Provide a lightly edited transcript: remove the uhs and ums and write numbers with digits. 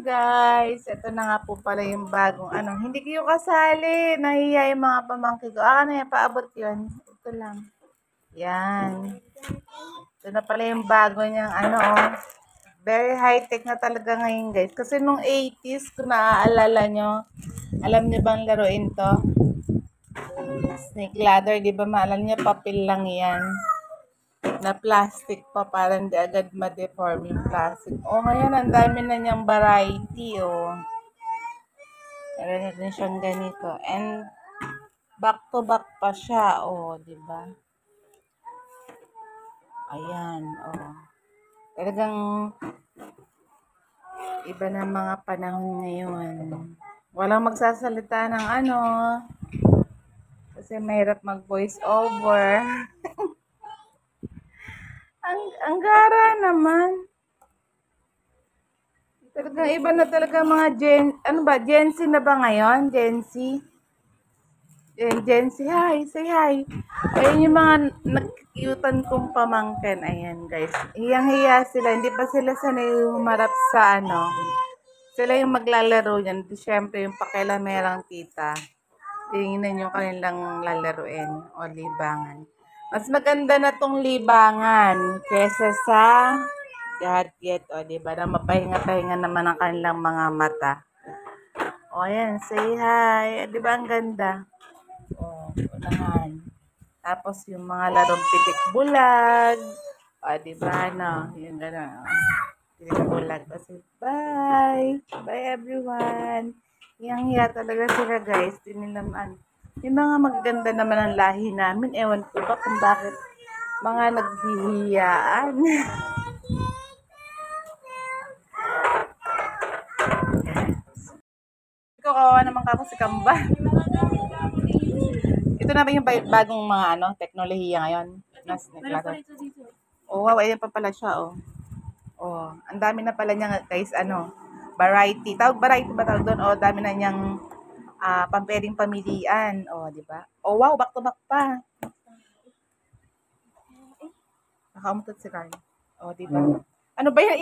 Guys, ito na nga po pala yung bagong hindi kayo kasali. Nahiya yung mga pamangkin ko. Ano yan, paabot yun. Ito lang. Yan. Ito na pala yung bago niyang Very high-tech na talaga ngayon guys. Kasi nung 80s, kung naaalala nyo, alam niyo bang laruin to? Snake ladder, di ba? Maalala niyo, papel lang yan. Na plastic pa para hindi agad ma-deform yung plastic. Ngayon ang dami na niyang variety, Meron na din siyang ganito. And back to back pa siya, di ba? Ayan, Talagang iba na mga panahon ngayon. Walang magsasalita ng kasi mahirap mag-voice over. ang gara naman. Talagang iba na talaga mga Gen Z na ba ngayon? Gen Z? Gen Z, hi, say hi. Ayun yung mga nag-cute-an kong pamangkin. Ayan, guys. Hiyang-hiya sila. Hindi pa sila sanay humarap sa Sila yung maglalaro yan. Siyempre, yung pakilamerang tita. Tingnan yung kanilang lalaruin o libangan. Mas maganda na tong libangan kesa sa gadget, diba? Na mapahinga-pahinga naman ang kanilang mga mata. Ayan, say hi. Diba ang ganda? Unahan. Tapos yung mga larong pitik bulag. Diba, yung gano'n. Pitik bulag. Kasi, bye. Bye, everyone. Hiyang-hiya talaga sila, guys. Yung mga magaganda naman ang lahi namin. Ewan ko ba kung bakit mga naghihiyaan. Ikaw, kawawa naman kako si Kamba. Ito na ba yung bagong mga teknolohiya ngayon? Wow, ayan pa pala siya, ang dami na pala niya, guys, variety. Variety ba tawag doon? Dami na niyang pampeling pamilian. Di ba? Wow, back to back pa. Nakaumutot si Carl. Di ba? Ano ba yan?